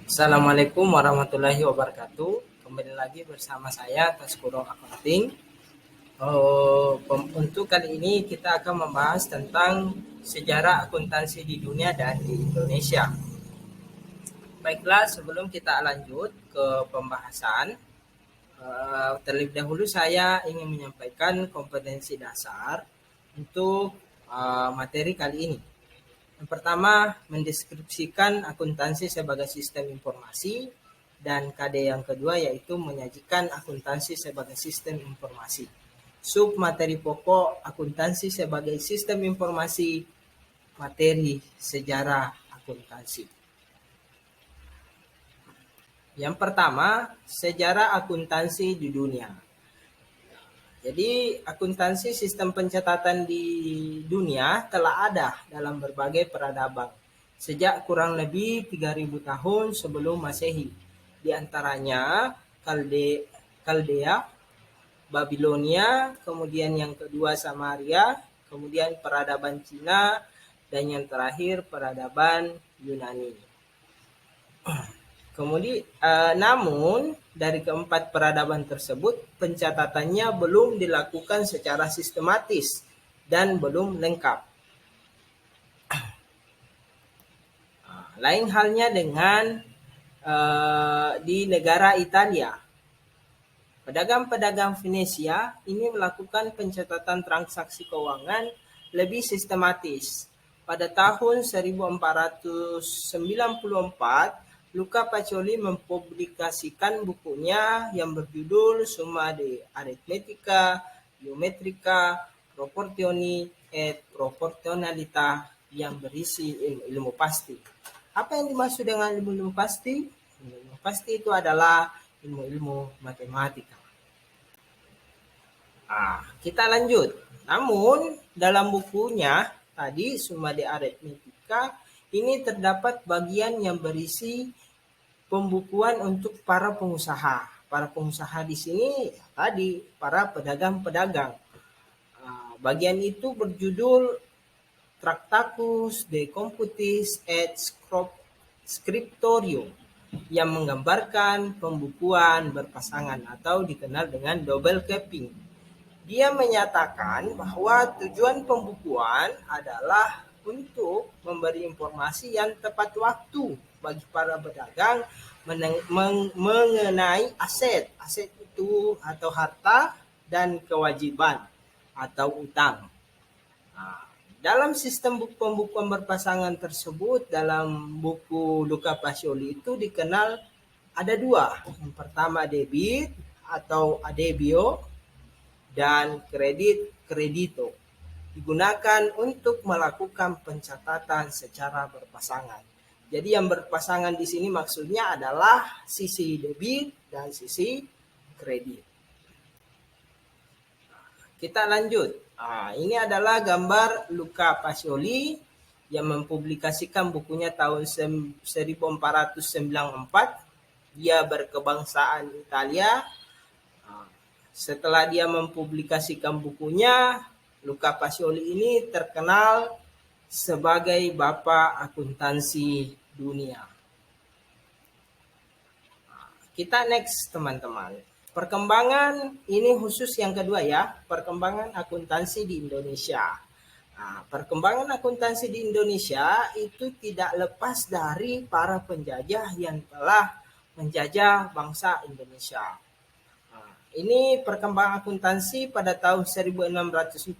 Assalamualaikum warahmatullahi wabarakatuh. Kembali lagi bersama saya Taskuro Accounting. Untuk kali ini kita akan membahas tentang sejarah akuntansi di dunia dan di Indonesia. Baiklah, sebelum kita lanjut ke pembahasan, terlebih dahulu saya ingin menyampaikan kompetensi dasar untuk materi kali ini. Yang pertama, mendeskripsikan akuntansi sebagai sistem informasi, dan KD yang kedua yaitu menyajikan akuntansi sebagai sistem informasi. Sub materi pokok akuntansi sebagai sistem informasi, materi sejarah akuntansi. Yang pertama, sejarah akuntansi di dunia. Jadi akuntansi sistem pencatatan di dunia telah ada dalam berbagai peradaban sejak kurang lebih 3000 tahun sebelum Masehi. Di antaranya Kaldea, Babilonia, kemudian yang kedua Samaria, kemudian peradaban Cina, dan yang terakhir peradaban Yunani. Kemudian, namun dari keempat peradaban tersebut pencatatannya belum dilakukan secara sistematis dan belum lengkap. Lain halnya dengan di negara Italia. Pedagang-pedagang Venesia ini melakukan pencatatan transaksi keuangan lebih sistematis. Pada tahun 1494, Luca Pacioli mempublikasikan bukunya yang berjudul Summa de Arithmetica, Geometrica, Proportioni et Proportionalita, yang berisi ilmu pasti. Apa yang dimaksud dengan ilmu pasti? Ilmu pasti itu adalah ilmu matematika. Kita lanjut. Namun dalam bukunya tadi Summa de Arithmetica ini terdapat bagian yang berisi pembukuan untuk para pengusaha. Para pengusaha di sini tadi para pedagang-pedagang. Bagian itu berjudul Tractatus de Computis et Scriptorium, yang menggambarkan pembukuan berpasangan atau dikenal dengan double capping. Dia menyatakan bahwa tujuan pembukuan adalah untuk memberi informasi yang tepat waktu bagi para pedagang mengenai aset itu atau harta, dan kewajiban atau utang. Dalam sistem pembukuan berpasangan tersebut, dalam buku Luca Pacioli itu dikenal ada dua. Yang pertama debit atau adebio, dan kredito digunakan untuk melakukan pencatatan secara berpasangan. Jadi yang berpasangan di sini maksudnya adalah sisi debit dan sisi kredit. Kita lanjut. Ini adalah gambar Luca Pacioli yang mempublikasikan bukunya tahun 1494. Dia berkebangsaan Italia. Setelah dia mempublikasikan bukunya, Luca Pacioli ini terkenal sebagai bapak akuntansi dunia. Kita next teman-teman. Perkembangan ini khusus yang kedua ya, perkembangan akuntansi di Indonesia. Perkembangan akuntansi di Indonesia itu tidak lepas dari para penjajah yang telah menjajah bangsa Indonesia. Ini perkembangan akuntansi pada tahun 1642,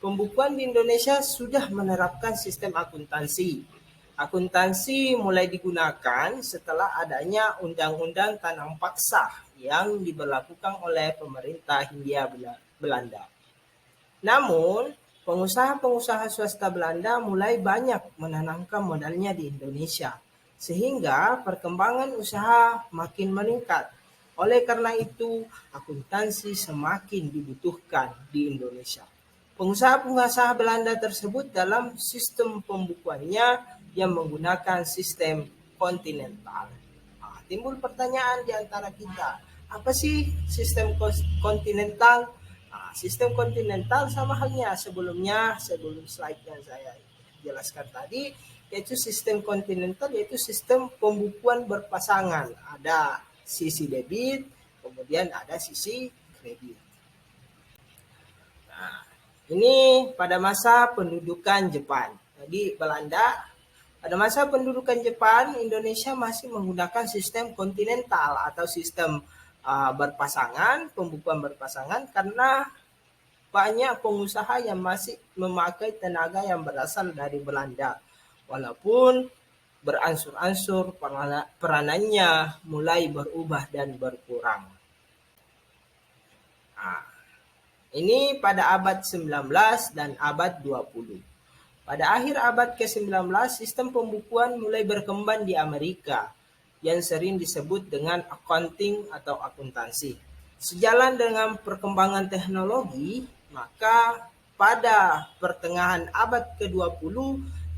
pembukuan di Indonesia sudah menerapkan sistem akuntansi. Akuntansi mulai digunakan setelah adanya Undang-Undang Tanam Paksa yang diberlakukan oleh pemerintah Hindia Belanda. Namun, pengusaha-pengusaha swasta Belanda mulai banyak menanamkan modalnya di Indonesia, sehingga perkembangan usaha makin meningkat. Oleh karena itu, akuntansi semakin dibutuhkan di Indonesia. Pengusaha-pengusaha Belanda tersebut dalam sistem pembukuannya yang menggunakan sistem kontinental. Timbul pertanyaan di antara kita, apa sih sistem kontinental? Sistem kontinental sama halnya sebelum slide yang saya jelaskan tadi, yaitu sistem kontinental, yaitu sistem pembukuan berpasangan. Ada sisi debit, kemudian ada sisi kredit. Nah, ini pada masa pendudukan Jepang. Jadi Belanda, pada masa pendudukan Jepang, Indonesia masih menggunakan sistem kontinental atau sistem berpasangan, pembukuan berpasangan, karena banyak pengusaha yang masih memakai tenaga yang berasal dari Belanda. Walaupun beransur-ansur peranannya mulai berubah dan berkurang. Nah, ini pada abad 19 dan abad 20. Pada akhir abad ke-19, sistem pembukuan mulai berkembang di Amerika yang sering disebut dengan accounting atau akuntansi. Sejalan dengan perkembangan teknologi, maka pada pertengahan abad ke-20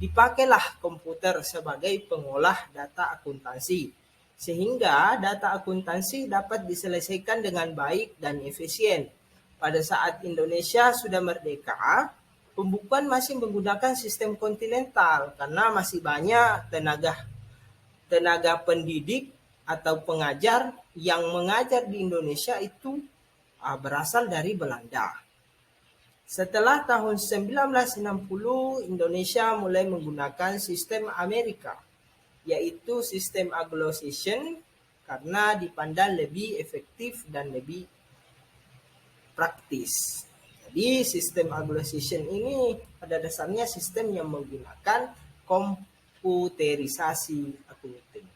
dipakailah komputer sebagai pengolah data akuntansi, sehingga data akuntansi dapat diselesaikan dengan baik dan efisien. Pada saat Indonesia sudah merdeka, pembukuan masih menggunakan sistem kontinental karena masih banyak tenaga pendidik atau pengajar yang mengajar di Indonesia itu berasal dari Belanda. Setelah tahun 1960, Indonesia mulai menggunakan sistem Amerika, yaitu sistem Anglo-Saxon, karena dipandang lebih efektif dan lebih praktis. Jadi sistem Anglo-Saxon ini pada dasarnya sistem yang menggunakan komputerisasi accounting.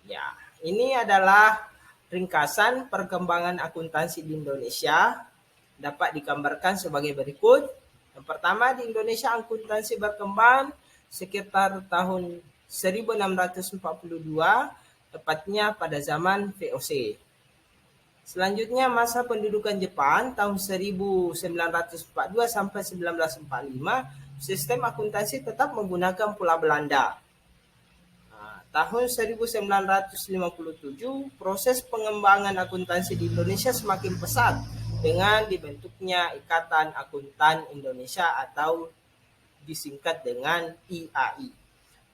Ya, ini adalah ringkasan perkembangan akuntansi di Indonesia, dapat digambarkan sebagai berikut. Yang pertama, di Indonesia akuntansi berkembang sekitar tahun 1642, tepatnya pada zaman VOC. Selanjutnya masa pendudukan Jepang tahun 1942 sampai 1945, sistem akuntansi tetap menggunakan pola Belanda. Tahun 1957, proses pengembangan akuntansi di Indonesia semakin pesat dengan dibentuknya Ikatan Akuntan Indonesia atau disingkat dengan IAI.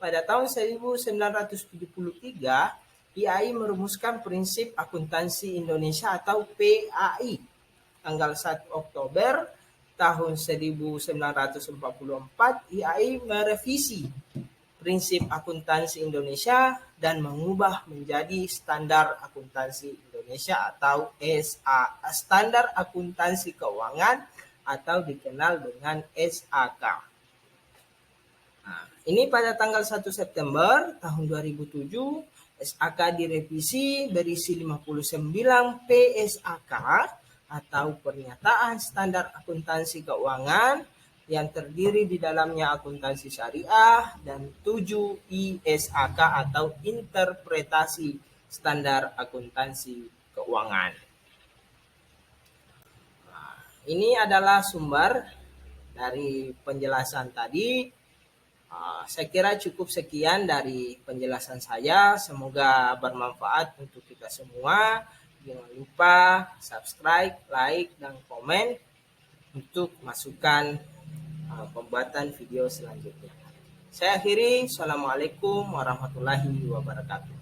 Pada tahun 1973, IAI merumuskan prinsip akuntansi Indonesia atau PAI. Tanggal 1 Oktober tahun 1944, IAI merevisi prinsip akuntansi Indonesia dan mengubah menjadi Standar Akuntansi Indonesia atau Standar Akuntansi Keuangan atau dikenal dengan SAK. Nah, ini pada tanggal 1 September tahun 2007, SAK direvisi berisi 59 PSAK atau Pernyataan Standar Akuntansi Keuangan yang terdiri di dalamnya akuntansi syariah dan 7 ISAK atau interpretasi standar akuntansi keuangan. Nah, ini adalah sumber dari penjelasan tadi. Saya kira cukup sekian dari penjelasan saya. Semoga bermanfaat untuk kita semua. Jangan lupa subscribe, like, dan komen untuk masukan pembuatan video selanjutnya. Saya akhiri. Assalamualaikum warahmatullahi wabarakatuh.